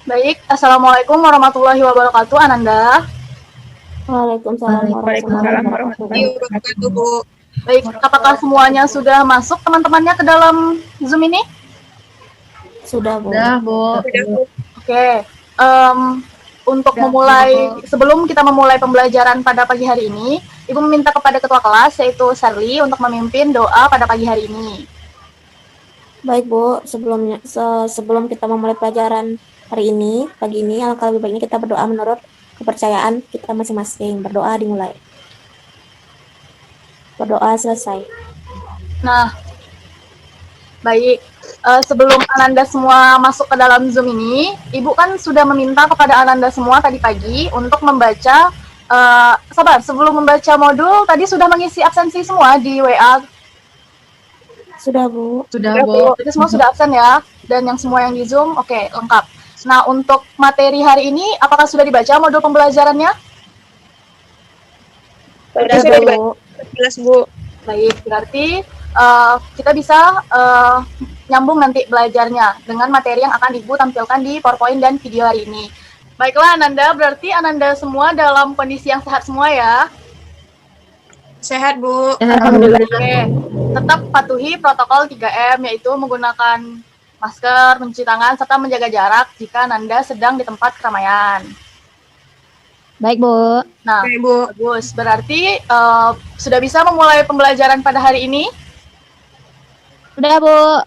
Baik, Assalamualaikum warahmatullahi wabarakatuh, Ananda. Waalaikumsalam warahmatullahi Waalaikumsalam wabarakatuh. warahmatullahi wabarakatuh, Bu. Baik, apakah semuanya sudah masuk teman-temannya ke dalam Zoom ini? Sudah, Bu. Sudah, Bu. Oke, em, untuk sebelum kita memulai pembelajaran pada pagi hari ini, Ibu meminta kepada ketua kelas, yaitu Sarli, untuk memimpin doa pada pagi hari ini. Baik, Bu. Sebelum kita memulai pelajaran hari ini, pagi ini, alangkah lebih baiknya kita berdoa menurut kepercayaan kita masing-masing. Berdoa dimulai. Berdoa selesai. Nah, baik. Sebelum Ananda semua masuk ke dalam Zoom ini, Ibu kan sudah meminta kepada Ananda semua tadi pagi untuk membaca, sebelum membaca modul, tadi sudah mengisi absensi semua di WA. Sudah, Bu. Sudah, Bu. Jadi semua sudah absen ya, dan yang semua yang di Zoom, oke, lengkap. Nah, untuk materi hari ini, apakah sudah dibaca modul pembelajarannya? Sudah dibaca. Jelas, Bu. Baik, berarti kita bisa nyambung nanti belajarnya dengan materi yang akan Ibu tampilkan di PowerPoint dan video hari ini. Baiklah Ananda, berarti Ananda semua dalam kondisi yang sehat semua ya? Sehat, Bu. Alhamdulillah. Oke, tetap patuhi protokol 3M, yaitu menggunakan masker, mencuci tangan, serta menjaga jarak jika Ananda sedang di tempat keramaian. Baik, Bu. Nah, Oke, Bu. bagus. Berarti sudah bisa memulai pembelajaran pada hari ini? Sudah, Bu.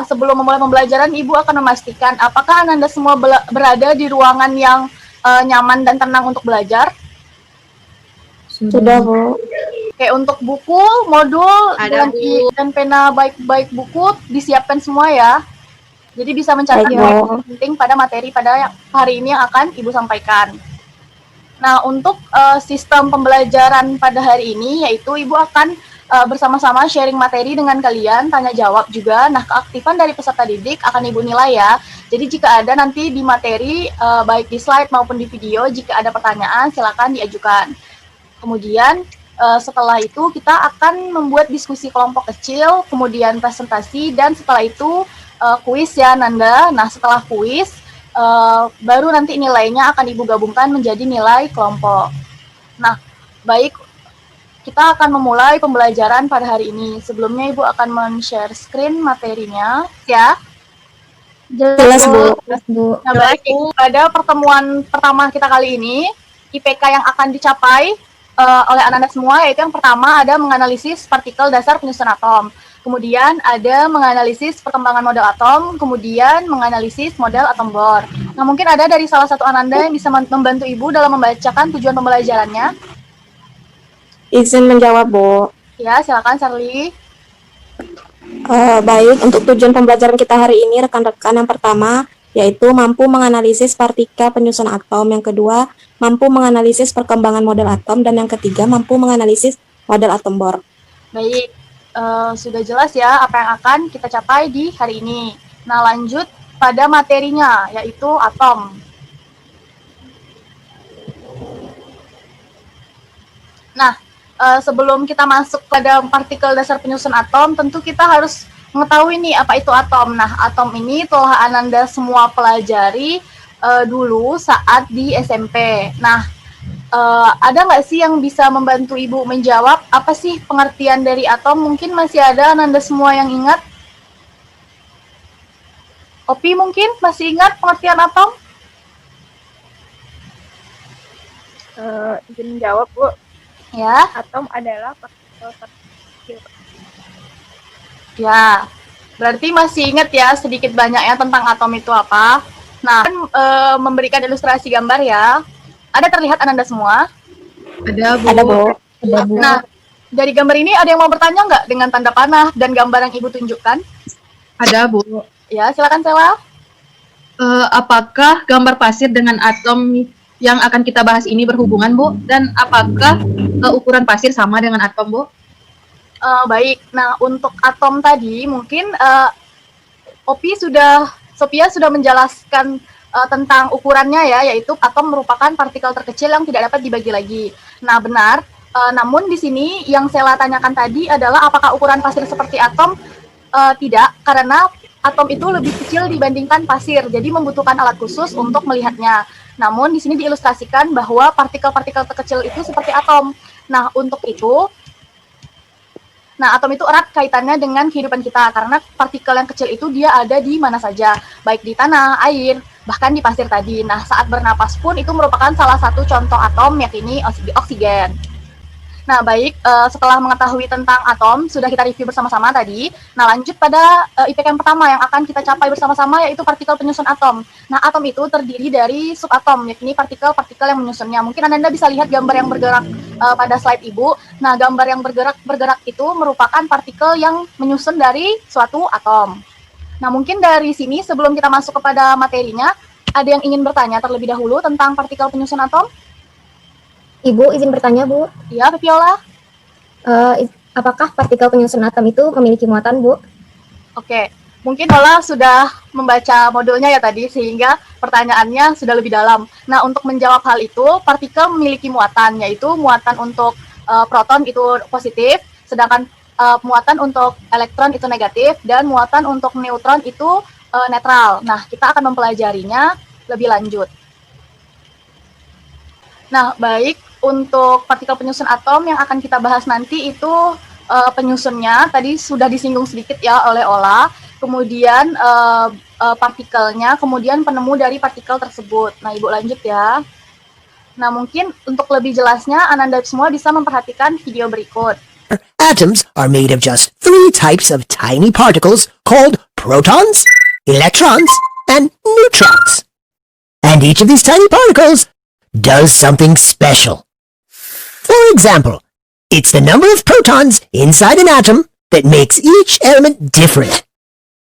Sebelum memulai pembelajaran, Ibu akan memastikan apakah Ananda semua berada di ruangan yang nyaman dan tenang untuk belajar? Sudah, Bu. Oke, untuk buku, modul, Ada, dan pena baik-baik buku disiapkan semua ya. Jadi bisa mencatat Baik, poin penting pada materi pada hari ini yang akan Ibu sampaikan. Nah, untuk sistem pembelajaran pada hari ini, yaitu Ibu akan bersama-sama sharing materi dengan kalian, tanya jawab juga. Nah, keaktifan dari peserta didik akan Ibu nilai ya. Jadi jika ada nanti di materi, baik di slide maupun di video, jika ada pertanyaan silakan diajukan. Kemudian setelah itu kita akan membuat diskusi kelompok kecil, kemudian presentasi, dan setelah itu kuis ya Nanda. Nah, setelah kuis, baru nanti nilainya akan Ibu gabungkan menjadi nilai kelompok. Nah, baik, kita akan memulai pembelajaran pada hari ini. Sebelumnya Ibu akan men-share screen materinya, ya. Jelas, Bu. Nah, baik, pada pertemuan pertama kita kali ini, IPK yang akan dicapai oleh anak-anak semua, yaitu yang pertama ada menganalisis partikel dasar penyusunan atom. Kemudian ada menganalisis perkembangan model atom, kemudian menganalisis model atom Bohr. Nah, mungkin ada dari salah satu Ananda yang bisa membantu Ibu dalam membacakan tujuan pembelajarannya. Izin menjawab, Bu. Ya, silakan Charlie. Baik, untuk tujuan pembelajaran kita hari ini, rekan-rekan, yang pertama yaitu mampu menganalisis partikel penyusun atom, yang kedua mampu menganalisis perkembangan model atom, dan yang ketiga mampu menganalisis model atom Bohr. Baik, sudah jelas ya apa yang akan kita capai di hari ini. Nah, lanjut pada materinya, yaitu atom. Nah, sebelum kita masuk pada partikel dasar penyusun atom, tentu kita harus mengetahui nih apa itu atom. Nah, atom ini telah Ananda semua pelajari dulu saat di SMP. Nah, ada nggak sih yang bisa membantu Ibu menjawab apa sih pengertian dari atom? Mungkin masih ada Ananda semua yang ingat? Opi mungkin masih ingat pengertian atom? Izin jawab, Bu. Ya. Atom adalah partikel terkecil. Ya, berarti masih ingat ya sedikit banyaknya tentang atom itu apa. Nah, memberikan ilustrasi gambar ya. Ada terlihat Ananda semua? Ada, Bu. Ada, Bu. Nah, dari gambar ini ada yang mau bertanya nggak dengan tanda panah dan gambar yang Ibu tunjukkan? Ada, Bu. Ya, silakan Sela. Apakah gambar pasir dengan atom yang akan kita bahas ini berhubungan, Bu? Dan apakah ukuran pasir sama dengan atom, Bu? Baik, nah untuk atom tadi mungkin Sophia sudah menjelaskan tentang ukurannya ya, yaitu atom merupakan partikel terkecil yang tidak dapat dibagi lagi. Nah, benar. Namun di sini yang saya tanyakan tadi adalah apakah ukuran pasir seperti atom? Tidak, karena atom itu lebih kecil dibandingkan pasir, jadi membutuhkan alat khusus untuk melihatnya. Namun di sini diilustrasikan bahwa partikel-partikel terkecil itu seperti atom. Nah, atom itu erat kaitannya dengan kehidupan kita karena partikel yang kecil itu dia ada di mana saja, baik di tanah, air, bahkan di pasir tadi. Nah, saat bernapas pun itu merupakan salah satu contoh atom, yakni oksigen. Nah, baik, setelah mengetahui tentang atom, sudah kita review bersama-sama tadi. Nah, lanjut pada IPK yang pertama yang akan kita capai bersama-sama, yaitu partikel penyusun atom. Nah, atom itu terdiri dari subatom, yakni partikel-partikel yang menyusunnya. Mungkin Anda bisa lihat gambar yang bergerak pada slide Ibu. Nah, gambar yang bergerak itu merupakan partikel yang menyusun dari suatu atom. Nah, mungkin dari sini, sebelum kita masuk kepada materinya, ada yang ingin bertanya terlebih dahulu tentang partikel penyusun atom? Ibu izin bertanya, Bu. Ya, Viola. Apakah partikel penyusun atom itu memiliki muatan, Bu? Oke, mungkin Ola sudah membaca modulnya ya tadi, sehingga pertanyaannya sudah lebih dalam. Nah, untuk menjawab hal itu, partikel memiliki muatan, yaitu muatan untuk proton itu positif, sedangkan muatan untuk elektron itu negatif, dan muatan untuk neutron itu netral. Nah, kita akan mempelajarinya lebih lanjut. Nah, baik, untuk partikel penyusun atom yang akan kita bahas nanti itu penyusunnya tadi sudah disinggung sedikit ya oleh Ola, kemudian partikelnya, kemudian penemu dari partikel tersebut. Nah, Ibu lanjut ya. Nah, mungkin untuk lebih jelasnya, Ananda semua bisa memperhatikan video berikut. Atoms are made of just 3 types of tiny particles called protons, electrons, and neutrons. And each of these tiny particles does something special. For example, it's the number of protons inside an atom that makes each element different.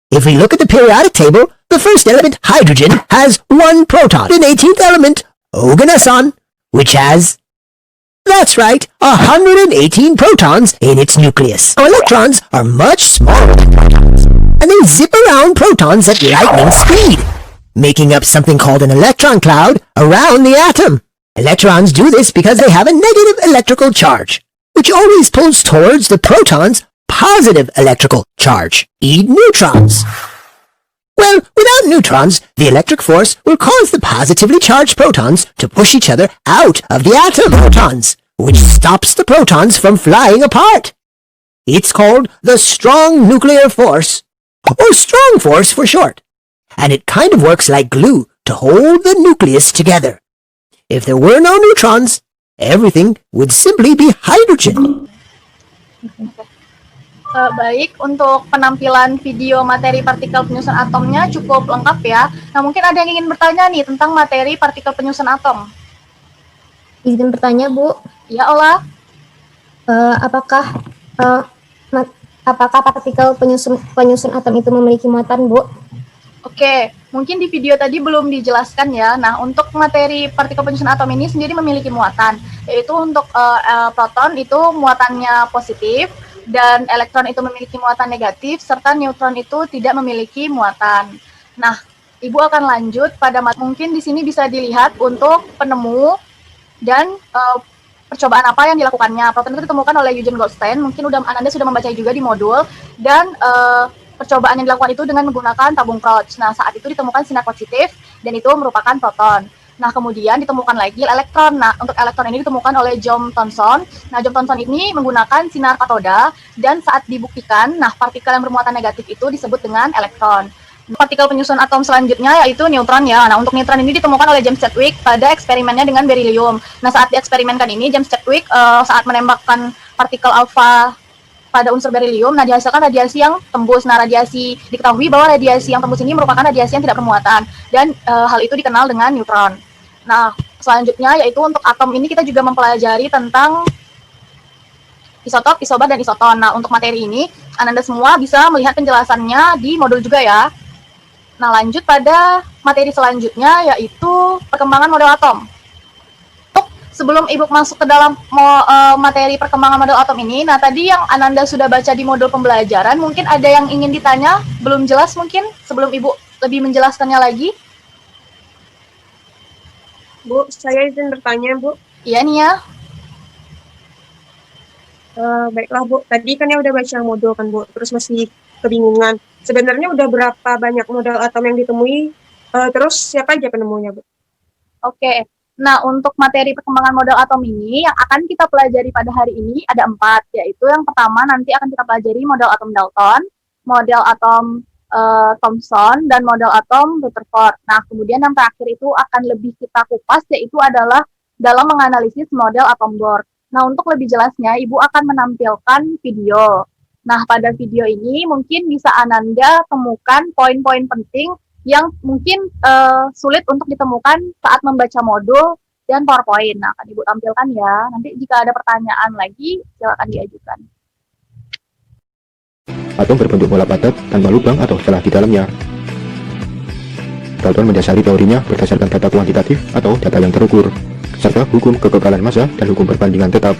If we look at the periodic table, the first element, hydrogen, has 1 proton. The 18th element, oganesson, which has, that's right, 118 protons in its nucleus. Now, electrons are much smaller than protons, and they zip around protons at lightning speed, making up something called an electron cloud around the atom. Electrons do this because they have a negative electrical charge, which always pulls towards the proton's positive electrical charge, neutrons. Well, without neutrons, the electric force will cause the positively charged protons to push each other out of the atom. Protons, which stops the protons from flying apart. It's called the strong nuclear force, or strong force for short, and it kind of works like glue to hold the nucleus together. If there were no neutrons, everything would simply be hydrogen. Baik, untuk penampilan video materi partikel penyusun atomnya cukup lengkap ya. Nah, mungkin ada yang ingin bertanya nih tentang materi partikel penyusun atom. Izin bertanya, Bu. Ya, Ola. Apakah partikel penyusun atom itu memiliki muatan, Bu? Oke, mungkin di video tadi belum dijelaskan ya. Nah, untuk materi partikel penyusun atom ini sendiri memiliki muatan, yaitu untuk proton itu muatannya positif, dan elektron itu memiliki muatan negatif, serta neutron itu tidak memiliki muatan. Nah, Ibu akan lanjut pada mungkin di sini bisa dilihat untuk penemu dan percobaan apa yang dilakukannya. Proton itu ditemukan oleh Eugen Goldstein, mungkin Anda sudah membaca juga di modul, dan percobaan yang dilakukan itu dengan menggunakan tabung Crouch. Nah, saat itu ditemukan sinar positif, dan itu merupakan proton. Nah, kemudian ditemukan lagi elektron. Nah, untuk elektron ini ditemukan oleh John Thomson. Nah, John Thomson ini menggunakan sinar katoda, dan saat dibuktikan, nah, partikel yang bermuatan negatif itu disebut dengan elektron. Partikel penyusun atom selanjutnya yaitu neutron ya. Nah, untuk neutron ini ditemukan oleh James Chadwick pada eksperimennya dengan berilium. Nah, saat dieksperimenkan ini, James Chadwick saat menembakkan partikel alfa pada unsur berilium, nah dihasilkan radiasi yang tembus. Nah, radiasi diketahui bahwa radiasi yang tembus ini merupakan radiasi yang tidak bermuatan, dan hal itu dikenal dengan neutron. Nah, selanjutnya yaitu untuk atom ini kita juga mempelajari tentang isotop, isobar, dan isoton. Nah, untuk materi ini, Ananda semua bisa melihat penjelasannya di modul juga ya. Nah, lanjut pada materi selanjutnya yaitu perkembangan model atom. Sebelum Ibu masuk ke dalam materi perkembangan model atom ini, nah tadi yang Ananda sudah baca di modul pembelajaran, mungkin ada yang ingin ditanya, belum jelas mungkin, sebelum Ibu lebih menjelaskannya lagi? Bu, saya izin bertanya, Bu. Iya nih ya. Baiklah, Bu. Tadi kan ya udah baca modul kan, Bu. Terus masih kebingungan. Sebenarnya udah berapa banyak model atom yang ditemui? Terus siapa aja penemunya, Bu? Oke, nah untuk materi perkembangan model atom ini yang akan kita pelajari pada hari ini ada 4, yaitu yang pertama nanti akan kita pelajari model atom Dalton, model atom Thomson, dan model atom Rutherford. Nah, kemudian yang terakhir itu akan lebih kita kupas, yaitu adalah dalam menganalisis model atom Bohr. Nah, untuk lebih jelasnya, Ibu akan menampilkan video. Nah, pada video ini mungkin bisa Ananda temukan poin-poin penting yang mungkin sulit untuk ditemukan saat membaca modul dan PowerPoint. Nah, akan Ibu tampilkan ya. Nanti jika ada pertanyaan lagi, silakan diajukan. Atom berbentuk bola padat tanpa lubang atau celah di dalamnya. Dalton mendasari teorinya berdasarkan data kuantitatif atau data yang terukur, serta hukum kekekalan massa dan hukum perbandingan tetap.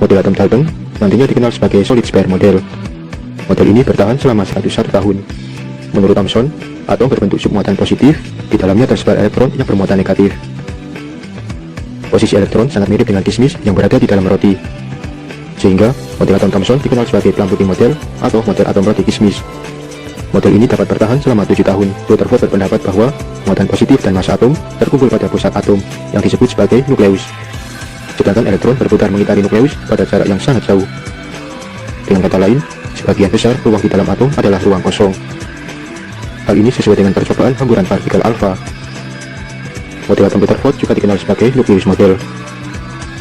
Model atom Dalton nantinya dikenal sebagai solid sphere model. Model ini bertahan selama 101 tahun. Menurut Thomson, atom berbentuk submuatan positif, di dalamnya tersebar elektron yang bermuatan negatif. Posisi elektron sangat mirip dengan kismis yang berada di dalam roti. Sehingga, model atom Thomson dikenal sebagai plum pudding model atau model atom roti kismis. Model ini dapat bertahan selama 7 tahun. Rutherford berpendapat bahwa muatan positif dan massa atom terkumpul pada pusat atom yang disebut sebagai nukleus. Sedangkan elektron berputar mengitari nukleus pada jarak yang sangat jauh. Dengan kata lain, sebagian besar ruang di dalam atom adalah ruang kosong. Hal ini sesuai dengan percobaan hamburan partikel alfa. Model atom Rutherford juga dikenal sebagai nukleus model.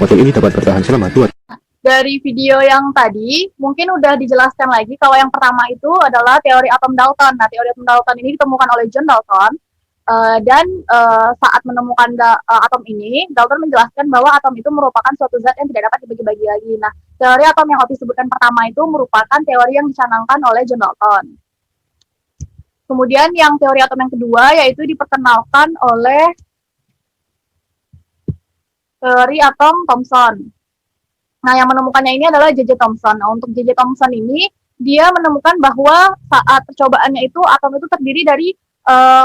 Model ini dapat bertahan selama 2 Dari video yang tadi, mungkin udah dijelaskan lagi kalau yang pertama itu adalah teori atom Dalton. Nah, teori atom Dalton ini ditemukan oleh John Dalton, dan saat menemukan atom ini, Dalton menjelaskan bahwa atom itu merupakan suatu zat yang tidak dapat dibagi-bagi lagi. Nah, teori atom yang Otis sebutkan pertama itu merupakan teori yang dicanangkan oleh John Dalton. Kemudian yang teori atom yang kedua yaitu diperkenalkan oleh teori atom Thomson. Nah, yang menemukannya ini adalah J.J. Thomson. Nah, untuk J.J. Thomson ini, dia menemukan bahwa saat percobaannya itu, atom itu terdiri dari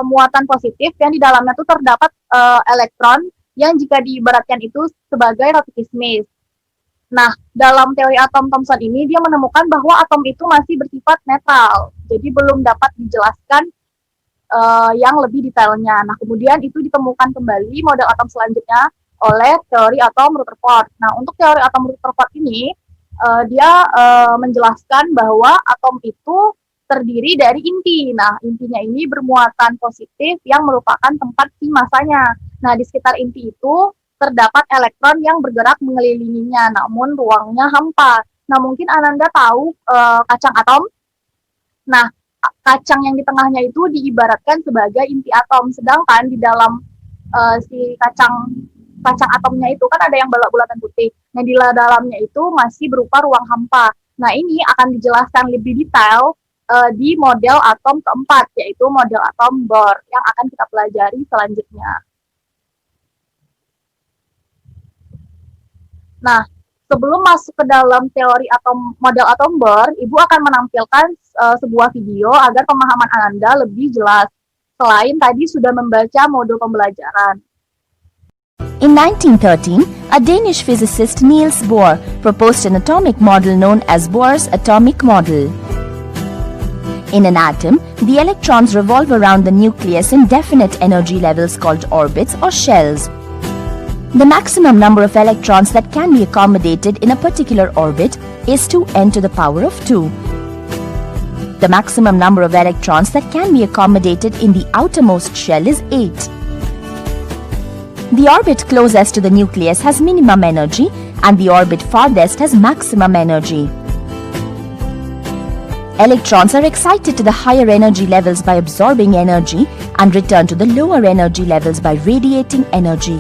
muatan positif yang di dalamnya itu terdapat elektron yang jika diibaratkan itu sebagai roti kismis. Nah, dalam teori atom Thomson ini, dia menemukan bahwa atom itu masih bersifat netral. Jadi belum dapat dijelaskan yang lebih detailnya. Nah, kemudian itu ditemukan kembali model atom selanjutnya oleh teori atom Rutherford. Nah, untuk teori atom Rutherford ini, dia menjelaskan bahwa atom itu terdiri dari inti. Nah, intinya ini bermuatan positif yang merupakan tempat P masanya. Nah, di sekitar inti itu terdapat elektron yang bergerak mengelilinginya, namun ruangnya hampa. Nah, mungkin Ananda tahu kacang atom. Nah, kacang yang di tengahnya itu diibaratkan sebagai inti atom, sedangkan di dalam si kacang atomnya itu kan ada yang bulatan putih. Nah, di dalamnya itu masih berupa ruang hampa. Nah, ini akan dijelaskan lebih detail di model atom keempat, yaitu model atom Bohr, yang akan kita pelajari selanjutnya. Nah, sebelum masuk ke dalam teori atom model atom Bohr, Ibu akan menampilkan sebuah video agar pemahaman Ananda lebih jelas. Selain tadi sudah membaca modul pembelajaran. In 1913, a Danish physicist Niels Bohr proposed an atomic model known as Bohr's atomic model. In an atom, the electrons revolve around the nucleus in definite energy levels called orbits or shells. The maximum number of electrons that can be accommodated in a particular orbit is 2n to the power of 2. The maximum number of electrons that can be accommodated in the outermost shell is 8. The orbit closest to the nucleus has minimum energy and the orbit farthest has maximum energy. Electrons are excited to the higher energy levels by absorbing energy and return to the lower energy levels by radiating energy.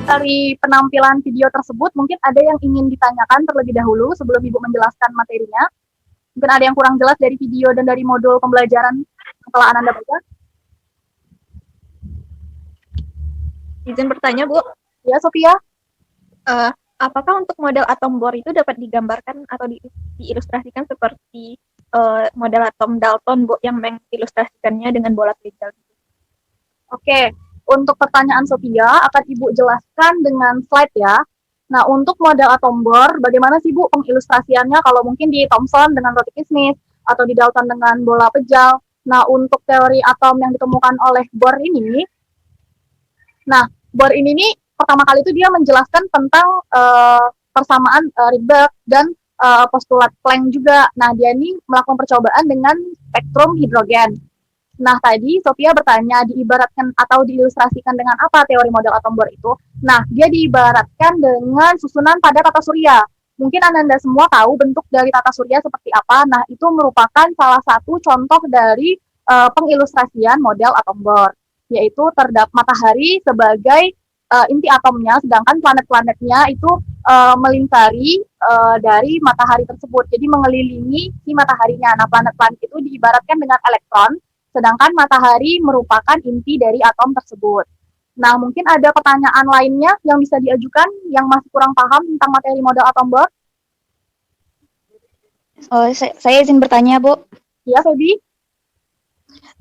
Dari penampilan video tersebut, mungkin ada yang ingin ditanyakan terlebih dahulu sebelum Ibu menjelaskan materinya. Mungkin ada yang kurang jelas dari video dan dari modul pembelajaran yang telah Ananda baca. Izin bertanya, Bu. Ya, Sophia. Apakah untuk model atom Bohr itu dapat digambarkan atau diilustrasikan seperti model atom Dalton, Bu, yang mengilustrasikannya dengan bola trijal? Oke, untuk pertanyaan Sophia akan Ibu jelaskan dengan slide ya. Nah, untuk model atom bor, bagaimana sih Bu pengilustrasiannya kalau mungkin di Thomson dengan roti kismis atau di Dalton dengan bola pejal. Nah, untuk teori atom yang ditemukan oleh Bohr ini, nah, Bohr ini nih pertama kali itu dia menjelaskan tentang persamaan Rydberg dan postulat Planck juga. Nah, dia ini melakukan percobaan dengan spektrum hidrogen. Nah, tadi Sophia bertanya, diibaratkan atau diilustrasikan dengan apa teori model atom Bohr itu? Nah, dia diibaratkan dengan susunan pada tata surya. Mungkin Anda semua tahu bentuk dari tata surya seperti apa. Nah, itu merupakan salah satu contoh dari pengilustrasian model atom Bohr, yaitu terdapat matahari sebagai inti atomnya, sedangkan planet-planetnya itu melingkari dari matahari tersebut. Jadi mengelilingi si mataharinya. Nah, planet-planet itu diibaratkan dengan elektron, sedangkan matahari merupakan inti dari atom tersebut. Nah, mungkin ada pertanyaan lainnya yang bisa diajukan yang masih kurang paham tentang materi model atom Bohr? Saya izin bertanya, Bu. Ya, Febi?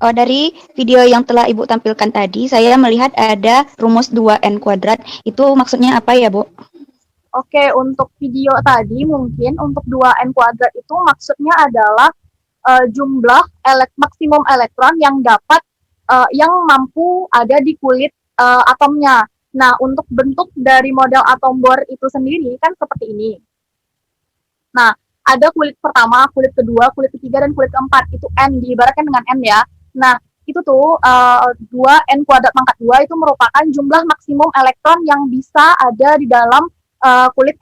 Dari video yang telah Ibu tampilkan tadi, saya melihat ada rumus 2n kuadrat. Itu maksudnya apa ya, Bu? Oke, untuk video tadi mungkin untuk 2n kuadrat itu maksudnya adalah jumlah maksimum elektron yang dapat yang mampu ada di kulit atomnya. Nah, untuk bentuk dari model atom Bohr itu sendiri kan seperti ini. Nah, ada kulit pertama, kulit kedua, kulit ketiga, dan kulit keempat. Itu N, diibaratkan dengan N ya. Nah, itu tuh 2N kuadrat pangkat 2 itu merupakan jumlah maksimum elektron yang bisa ada di dalam kulit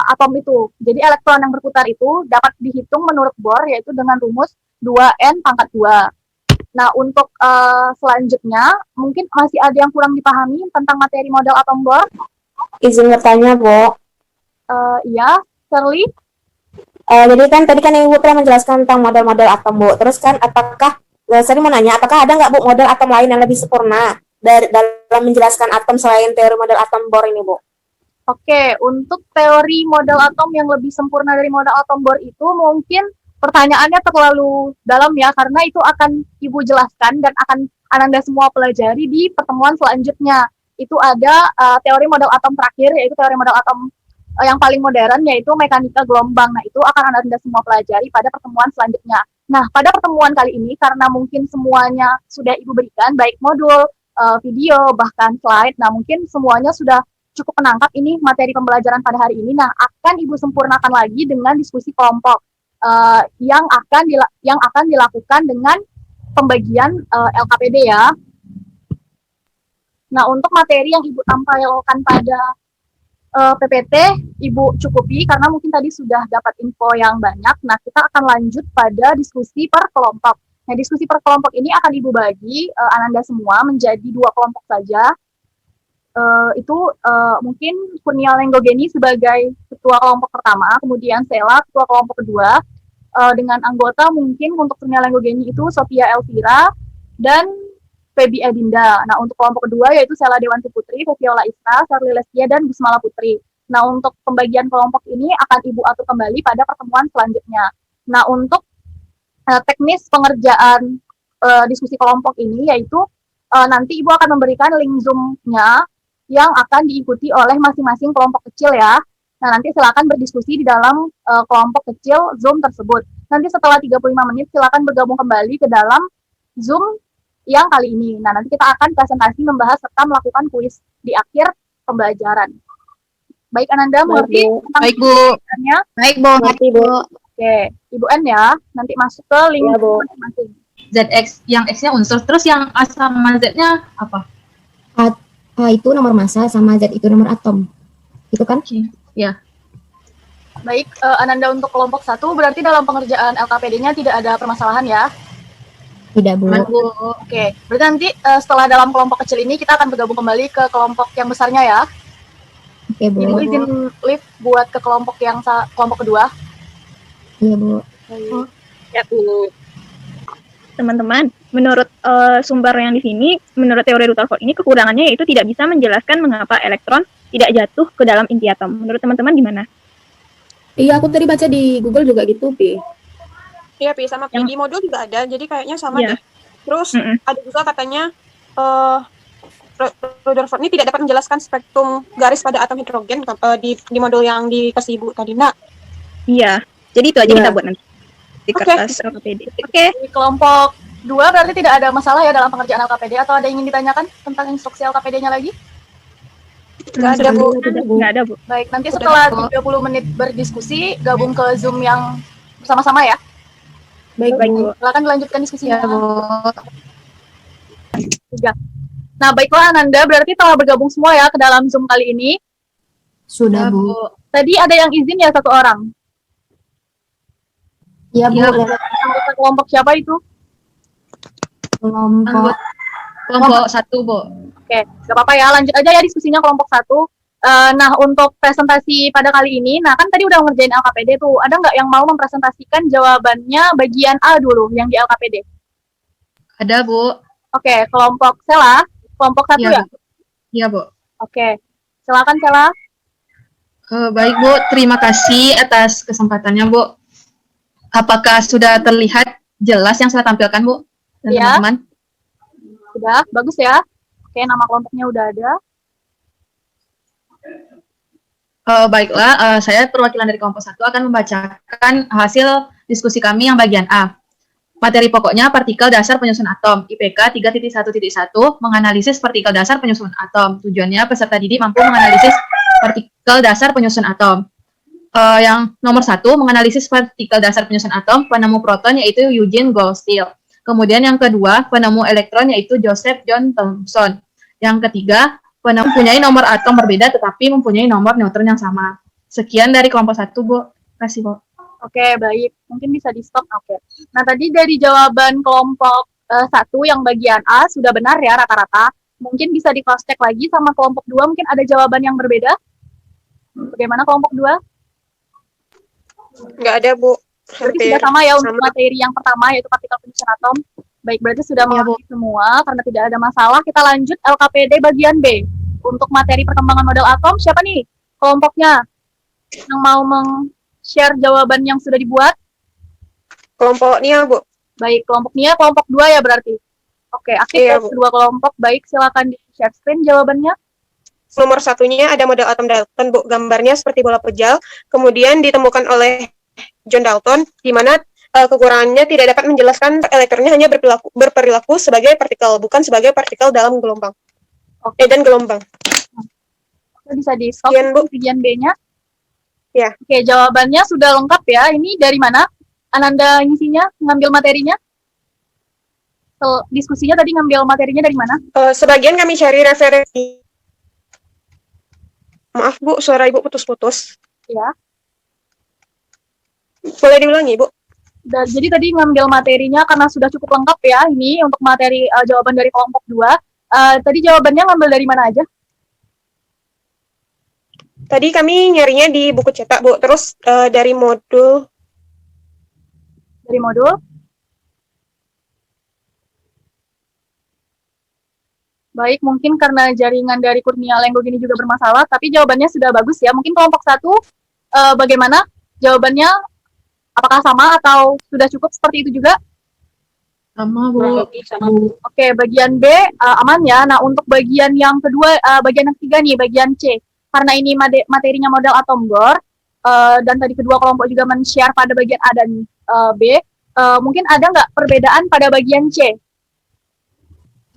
atom itu. Jadi elektron yang berputar itu dapat dihitung menurut Bohr yaitu dengan rumus 2N pangkat 2. Nah, untuk selanjutnya mungkin masih ada yang kurang dipahami tentang materi model atom Bohr. Izin bertanya, Bu. Iya, Shirley. Jadi kan tadi kan Ibu pernah menjelaskan tentang model-model atom, Bu. Terus kan saya mau nanya, apakah ada nggak, Bu, model atom lain yang lebih sempurna dalam menjelaskan atom selain teori model atom Bohr ini, Bu? Oke, untuk teori model atom yang lebih sempurna dari model atom Bohr itu mungkin pertanyaannya terlalu dalam ya, karena itu akan Ibu jelaskan dan akan Ananda semua pelajari di pertemuan selanjutnya. Itu ada teori model atom terakhir, yaitu teori model atom yang paling modern, yaitu mekanika gelombang. Nah, itu akan Anda semua pelajari pada pertemuan selanjutnya. Nah, pada pertemuan kali ini, karena mungkin semuanya sudah Ibu berikan, baik modul, video, bahkan slide, nah mungkin semuanya sudah cukup menangkap ini materi pembelajaran pada hari ini. Nah, akan Ibu sempurnakan lagi dengan diskusi kelompok yang akan dilakukan dengan pembagian LKPD ya. Nah, untuk materi yang Ibu tampilkan pada PPT, Ibu cukupi karena mungkin tadi sudah dapat info yang banyak. Nah, kita akan lanjut pada diskusi per kelompok. Nah, diskusi per kelompok ini akan Ibu bagi Ananda semua menjadi 2 kelompok saja. Mungkin Kurnia Lenggogeni sebagai ketua kelompok pertama, kemudian Sela ketua kelompok kedua, dengan anggota mungkin untuk Kurnia Lenggogeni itu Sophia Elvira dan Febi Edinda. Nah, untuk kelompok kedua yaitu Sela Dewanti Putri, Feviola Isra, Sarli Lestia, dan Gusmala Putri. Nah, untuk pembagian kelompok ini akan Ibu atur kembali pada pertemuan selanjutnya. Nah, untuk teknis pengerjaan diskusi kelompok ini yaitu nanti Ibu akan memberikan link Zoom-nya yang akan diikuti oleh masing-masing kelompok kecil ya. Nah, nanti silakan berdiskusi di dalam kelompok kecil Zoom tersebut. Nanti setelah 35 menit silakan bergabung kembali ke dalam Zoom yang kali ini. Nah, nanti kita akan presentasi membahas serta melakukan kuis di akhir pembelajaran. Baik, Ananda, mengerti? Baik, Bu. Baik, Bu. Mengerti, Bu. Oke, Ibu N ya, nanti masuk ke link Ya, Bu. masing-masing. ZX, yang X-nya unsur, terus yang A sama Z-nya apa? A itu nomor massa sama Z itu nomor atom. Itu kan? Ya. Baik, Ananda untuk kelompok 1, berarti dalam pengerjaan LKPD-nya tidak ada permasalahan ya? Tidak, Bu. Oke, berarti nanti setelah dalam kelompok kecil ini kita akan bergabung kembali ke kelompok yang besarnya ya. Oke, Bu. Ibu izin live buat ke kelompok kelompok kedua. Iya, Bu. Ya, Bu. Teman-teman, menurut sumber yang di sini, menurut teori Rutherford ini kekurangannya yaitu tidak bisa menjelaskan mengapa elektron tidak jatuh ke dalam inti atom. Menurut teman-teman gimana? Iya, aku tadi baca di Google juga gitu, Pi. Iya, Pi, sama Pi. Di modul juga ada, jadi kayaknya sama deh. Terus ada juga katanya Rutherford ini tidak dapat menjelaskan spektrum garis pada atom hidrogen di modul yang dikasih Ibu tadi, Nak. Iya. Jadi itu aja Iya. kita buat nanti di Oke. kertas LKPD. Oke. Di kelompok 2 berarti tidak ada masalah ya dalam pengerjaan LKPD, atau ada yang ingin ditanyakan tentang instruksi LKPD-nya lagi? Nggak ada, Bu. Nggak ada, Bu. Baik, nanti Udah, setelah Bu. 30 menit berdiskusi, gabung ke Zoom yang bersama-sama ya. Baik, Baik, Bu. Bu. Silakan dilanjutkan diskusinya. Ya, Bu. Tiga. Nah, baiklah Ananda, berarti telah bergabung semua ya ke dalam Zoom kali ini. Sudah, Bu. Tadi ada yang izin ya 1 orang. Iya, Bu. Iya, Lewat Anggota kelompok siapa itu? kelompok. Kelompok 1, Bu. Oke, gak apa-apa ya, lanjut aja ya diskusinya kelompok 1. Nah, untuk presentasi pada kali ini, nah kan tadi udah ngerjain LKPD tuh, ada nggak yang mau mempresentasikan jawabannya bagian A dulu, yang di LKPD? Ada, Bu. Oke, kelompok Sela, kelompok 1 Iya, ya? Bu. Iya, Bu. Oke, silakan Sela. Baik, Bu. Terima kasih atas kesempatannya, Bu. Apakah sudah terlihat jelas yang saya tampilkan, Bu? Dan Iya. teman-teman? Udah, bagus ya. Oke, nama kelompoknya udah ada. Baiklah, saya perwakilan dari kelompok 1 akan membacakan hasil diskusi kami yang bagian A. Materi pokoknya partikel dasar penyusun atom, IPK 3.1.1, menganalisis partikel dasar penyusun atom. Tujuannya peserta didik mampu menganalisis partikel dasar penyusun atom. Yang nomor 1, menganalisis partikel dasar penyusun atom, penemu proton yaitu Eugene Goldstill. Kemudian yang kedua, penemu elektron yaitu Joseph John Thomson. Yang ketiga, penemu mempunyai nomor atom berbeda tetapi mempunyai nomor neutron yang sama. Sekian dari kelompok 1, Bu. Terima kasih, Bu. Oke, baik. Mungkin bisa di stop. Oke. Nah, tadi dari jawaban kelompok 1 yang bagian A sudah benar ya rata-rata. Mungkin bisa di cross check lagi sama kelompok 2, mungkin ada jawaban yang berbeda. Bagaimana kelompok 2? Nggak ada, Bu. Berarti Hampir sudah sama ya untuk sama. materi yang pertama yaitu partikel penyusun atom. Baik, berarti sudah mengerti semua karena tidak ada masalah. Kita lanjut LKPD bagian B. Untuk materi perkembangan model atom, siapa nih kelompoknya yang mau share jawaban yang sudah dibuat? Kelompok Nia, Bu. Baik, kelompok Nia, kelompok 2 ya berarti. Oke, aktif Iya, ya Bu. kedua kelompok. Baik, silakan di share screen jawabannya. Nomor 1-nya ada model atom Dalton, Bu. Gambarnya seperti bola pejal. Kemudian ditemukan oleh John Dalton, di mana kekurangannya tidak dapat menjelaskan elektronnya hanya berperilaku sebagai partikel, bukan sebagai partikel dalam gelombang. Dan gelombang. Oke, bisa di stop Sekian, Bu. bagian B-nya. Ya. Oke, jawabannya sudah lengkap ya. Ini dari mana? Ananda ngisinya, ngambil materinya? Diskusinya tadi ngambil materinya dari mana? Sebagian kami cari referensi. Maaf, Bu, suara Ibu putus-putus. Ya. Boleh diulangi, Bu? Jadi tadi ngambil materinya karena sudah cukup lengkap ya ini untuk materi jawaban dari kelompok 2. Tadi jawabannya ngambil dari mana aja? Tadi kami nyarinya di buku cetak, Bu. Terus dari modul. Dari modul? Baik, mungkin karena jaringan dari Kurnia Lenggo gini juga bermasalah, tapi jawabannya sudah bagus ya. Mungkin kelompok 1 bagaimana? Jawabannya apakah sama atau sudah cukup seperti itu juga? Sama, Bu. Oke, bagian B aman ya. Nah, untuk bagian yang kedua, bagian yang ketiga nih, bagian C. Karena ini materinya model atom bor, dan tadi kedua kelompok juga men-share pada bagian A dan B, mungkin ada nggak perbedaan pada bagian C?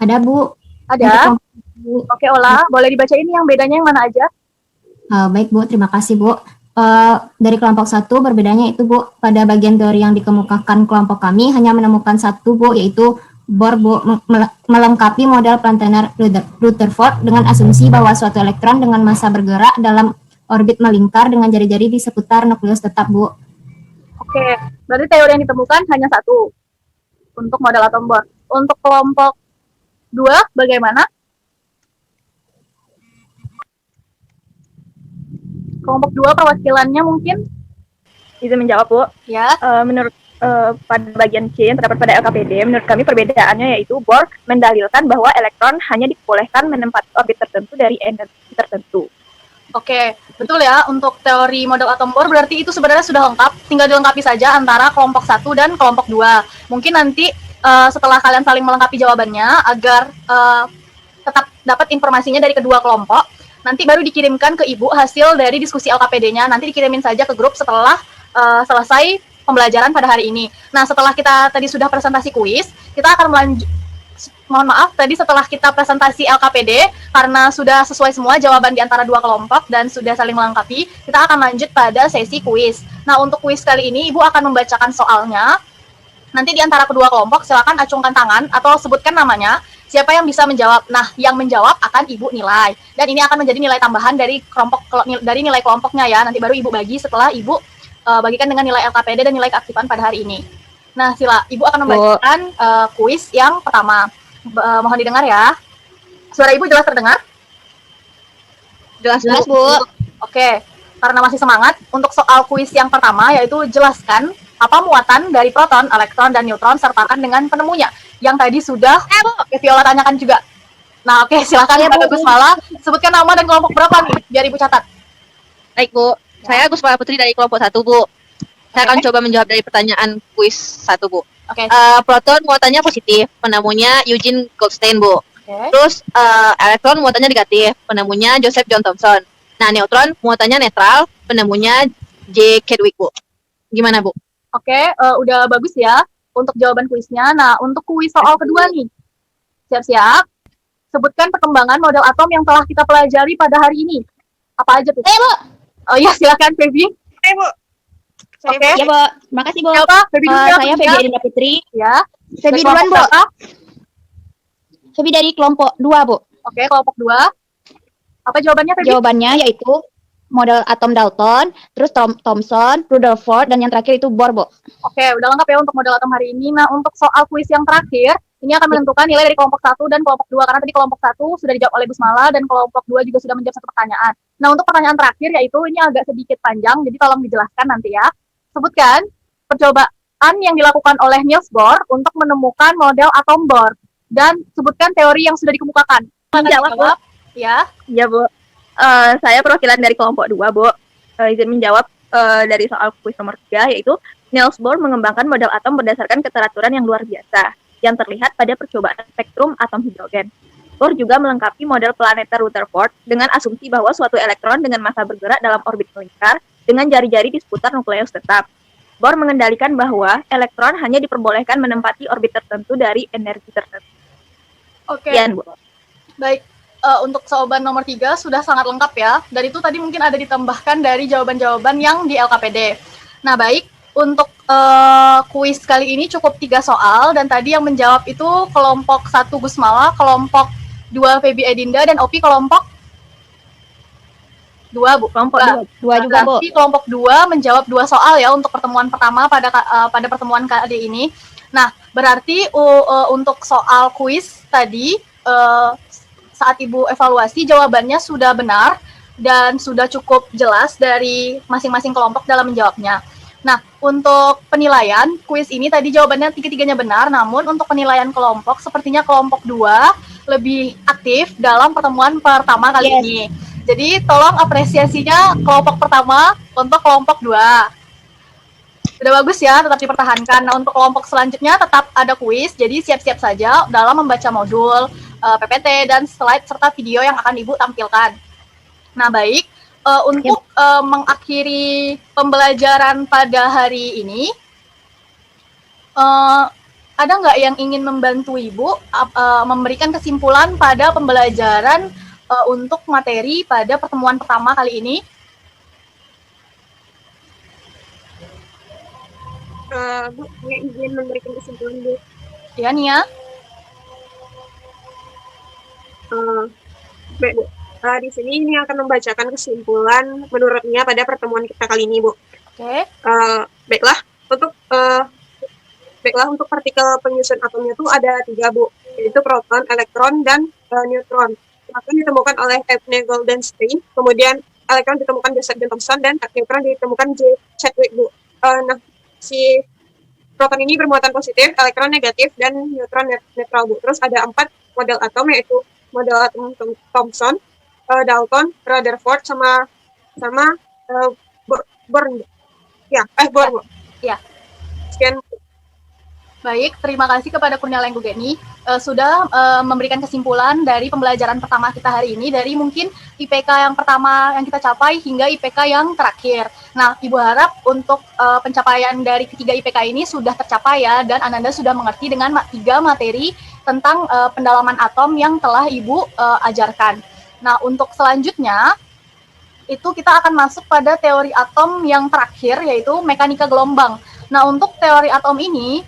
Ada, Bu. Ada? Untuk kelompok Bu. Oke, Ola, boleh dibaca ini yang bedanya yang mana aja? Baik, Bu. Terima kasih, Bu. Dari kelompok 1 berbedanya itu, Bu, pada bagian teori yang dikemukakan kelompok kami hanya menemukan satu, Bu, yaitu Bohr, Bu, melengkapi model Planck-Rutherford dengan asumsi bahwa suatu elektron dengan massa bergerak dalam orbit melingkar dengan jari-jari di seputar nukleus tetap, Bu. Oke, berarti teori yang ditemukan hanya satu untuk model atom Bohr. Untuk kelompok 2 bagaimana? Kelompok 2 perwakilannya mungkin? Bisa menjawab, Bu. Ya. Menurut pada bagian C yang terdapat pada LKPD, menurut kami perbedaannya yaitu Bohr mendalilkan bahwa elektron hanya diperbolehkan menempati orbit tertentu dari energi tertentu. Oke, betul ya. Untuk teori model atom Bohr berarti itu sebenarnya sudah lengkap. Tinggal dilengkapi saja antara kelompok 1 dan kelompok 2. Mungkin nanti setelah kalian saling melengkapi jawabannya agar tetap dapat informasinya dari kedua kelompok. Nanti baru dikirimkan ke Ibu hasil dari diskusi LKPD-nya. Nanti dikirimin saja ke grup setelah selesai pembelajaran pada hari ini. Nah, setelah kita tadi sudah presentasi kuis, kita akan mohon maaf, tadi setelah kita presentasi LKPD, karena sudah sesuai semua jawaban di antara dua kelompok dan sudah saling melengkapi, kita akan lanjut pada sesi kuis. Nah, untuk kuis kali ini, Ibu akan membacakan soalnya. Nanti di antara kedua kelompok, silakan acungkan tangan atau sebutkan namanya, siapa yang bisa menjawab. Nah, yang menjawab akan Ibu nilai. Dan ini akan menjadi nilai tambahan dari nilai kelompoknya ya. Nanti baru Ibu bagi setelah Ibu bagikan dengan nilai LKPD dan nilai keaktifan pada hari ini. Nah, Ibu akan membacakan kuis yang pertama. Mohon didengar ya. Suara Ibu jelas terdengar? Jelas, Bu. Oke, karena masih semangat, untuk soal kuis yang pertama yaitu jelaskan apa muatan dari proton, elektron, dan neutron sertakan dengan penemunya. Yang tadi sudah Viola tanyakan juga. Nah, oke, silakan Mbak Gusmala, sebutkan nama dan kelompok berapa nih, biar Ibu catat. Baik, Bu. Saya Gusmala Putri dari kelompok 1, Bu. Saya akan coba menjawab dari pertanyaan kuis 1, Bu. Oke. Proton muatannya positif, penemunya Eugene Goldstein, Bu. Oke. Terus elektron muatannya negatif, penemunya Joseph John Thomson. Nah, neutron muatannya netral, penemunya J. Chadwick, Bu. Gimana, Bu? Oke, udah bagus ya untuk jawaban kuisnya. Nah, untuk kuis soal kedua nih. Siap-siap. Sebutkan perkembangan model atom yang telah kita pelajari pada hari ini. Apa aja tuh? Bu. Oh iya, silakan Feby. Bu. Oke. Ya, Bu. Makasih, Bu. Siapa? Feby dulu ya. Saya Feby Adinda Putri. Ya. Feby Dari duluan, kelompok Bu. berapa? Feby dari kelompok 2, Bu. Oke, kelompok 2. Apa jawabannya, Feby? Jawabannya yaitu model atom Dalton, terus Thomson, Rutherford, dan yang terakhir itu Bohr, Bu. Oke, udah lengkap ya untuk model atom hari ini. Nah, untuk soal kuis yang terakhir, ini akan menentukan nilai dari kelompok 1 dan kelompok 2. Karena tadi kelompok 1 sudah dijawab oleh Gusmala dan kelompok 2 juga sudah menjawab satu pertanyaan. Nah, untuk pertanyaan terakhir yaitu ini agak sedikit panjang, jadi tolong dijelaskan nanti ya. Sebutkan percobaan yang dilakukan oleh Niels Bohr untuk menemukan model atom Bohr. Dan sebutkan teori yang sudah dikemukakan. Menjawab, Bu. Ya. Ya, Bu. Saya perwakilan dari kelompok 2, Bu. Izin menjawab dari soal kuis nomor 3, yaitu Niels Bohr mengembangkan model atom berdasarkan keteraturan yang luar biasa, yang terlihat pada percobaan spektrum atom hidrogen. Bohr juga melengkapi model planeter Rutherford dengan asumsi bahwa suatu elektron dengan massa bergerak dalam orbit melingkar dengan jari-jari di seputar nukleus tetap. Bohr mengendalikan bahwa elektron hanya diperbolehkan menempati orbit tertentu dari energi tertentu. Oke. Sekian, Bu. Baik. Untuk jawaban nomor 3 sudah sangat lengkap ya. Dari itu tadi mungkin ada ditambahkan dari jawaban-jawaban yang di LKPD. Nah, baik. Untuk kuis kali ini cukup 3 soal. Dan tadi yang menjawab itu kelompok 1 Gusmala, kelompok 2 Feby Edinda, dan Opi kelompok 2, Bu. Kelompok 2 juga, Bu. Berarti kelompok 2 menjawab 2 soal ya untuk pertemuan pertama pada pertemuan kali ini. Nah, berarti untuk soal kuis tadi, saat Ibu evaluasi jawabannya sudah benar dan sudah cukup jelas dari masing-masing kelompok dalam menjawabnya. Nah, untuk penilaian kuis ini tadi jawabannya tiga-tiganya benar, namun untuk penilaian kelompok sepertinya kelompok 2 lebih aktif dalam pertemuan pertama kali ini. Jadi tolong apresiasinya kelompok pertama untuk kelompok 2. Sudah bagus ya, tetap dipertahankan. Nah, untuk kelompok selanjutnya tetap ada kuis, jadi siap-siap saja dalam membaca modul, PPT, dan slide serta video yang akan Ibu tampilkan. Nah, baik. Untuk mengakhiri pembelajaran pada hari ini, ada nggak yang ingin membantu Ibu memberikan kesimpulan pada pembelajaran untuk materi pada pertemuan pertama kali ini? Bu, saya izin memberikan kesimpulan, Bu. Ya, Nia. Baik, Bu. Di sini ini akan membacakan kesimpulan menurutnya pada pertemuan kita kali ini, Bu. Oke. Baiklah, untuk partikel penyusun atomnya itu ada 3, Bu, yaitu proton, elektron, dan neutron. Proton ditemukan oleh Ebner Goldenstein, kemudian elektron ditemukan Joseph John Thomson, dan neutron ditemukan J. Chadwick, Bu. Nah, si proton ini bermuatan positif, elektron negatif, dan neutron netral, Bu. Terus ada 4 model atom, yaitu model atom Thomson, Dalton, Rutherford, sama Bohr. Ya, Bohr, Bu. Ya. Sekian. Baik, terima kasih kepada Kurnia Lenggugeni sudah memberikan kesimpulan dari pembelajaran pertama kita hari ini dari mungkin IPK yang pertama yang kita capai hingga IPK yang terakhir. Nah, Ibu harap untuk pencapaian dari ketiga IPK ini sudah tercapai ya, dan Ananda sudah mengerti dengan tiga materi tentang pendalaman atom yang telah Ibu ajarkan. Nah, untuk selanjutnya itu kita akan masuk pada teori atom yang terakhir, yaitu mekanika gelombang. Nah, untuk teori atom ini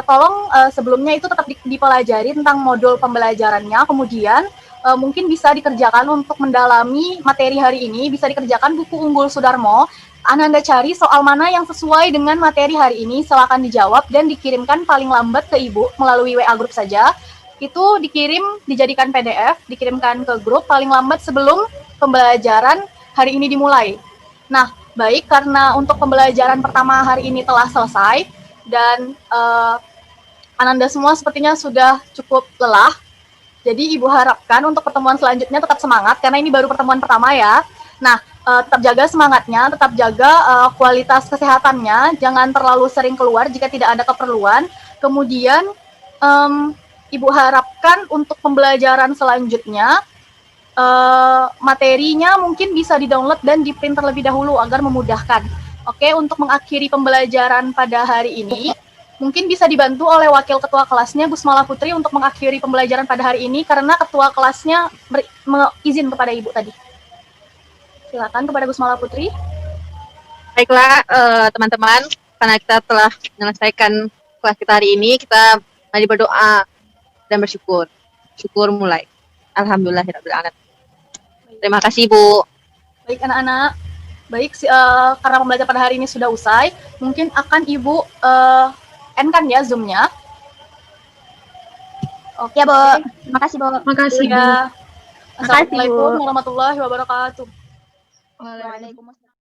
tolong sebelumnya itu tetap dipelajari tentang modul pembelajarannya, kemudian mungkin bisa dikerjakan untuk mendalami materi hari ini, bisa dikerjakan buku unggul Sudarmo. Ananda cari soal mana yang sesuai dengan materi hari ini, silakan dijawab dan dikirimkan paling lambat ke Ibu melalui WA grup saja. Itu dikirim, dijadikan PDF, dikirimkan ke grup paling lambat sebelum pembelajaran hari ini dimulai. Nah, baik, karena untuk pembelajaran pertama hari ini telah selesai, dan Ananda semua sepertinya sudah cukup lelah. Jadi Ibu harapkan untuk pertemuan selanjutnya tetap semangat, karena ini baru pertemuan pertama ya. Nah, tetap jaga semangatnya, tetap jaga kualitas kesehatannya, jangan terlalu sering keluar jika tidak ada keperluan. Kemudian Ibu harapkan untuk pembelajaran selanjutnya materinya mungkin bisa di-download dan di-print terlebih dahulu agar memudahkan. Oke, untuk mengakhiri pembelajaran pada hari ini, mungkin bisa dibantu oleh Wakil Ketua kelasnya, Gusmala Putri, untuk mengakhiri pembelajaran pada hari ini, karena Ketua kelasnya izin kepada Ibu tadi. Silakan kepada Gusmala Putri. Baiklah, teman-teman, karena kita telah menyelesaikan kelas kita hari ini, kita mari berdoa dan bersyukur. Syukur mulai. Alhamdulillahirrahmanirrahim. Terima kasih, Bu. Baik, anak-anak. Baik, karena pembelajaran pada hari ini sudah usai, mungkin akan Ibu end-kan ya Zoom-nya. Oke, Bu. Terima kasih, Bu. Terima kasih, Bu. Ya. Assalamualaikum warahmatullahi wabarakatuh. Waalaikumsalam.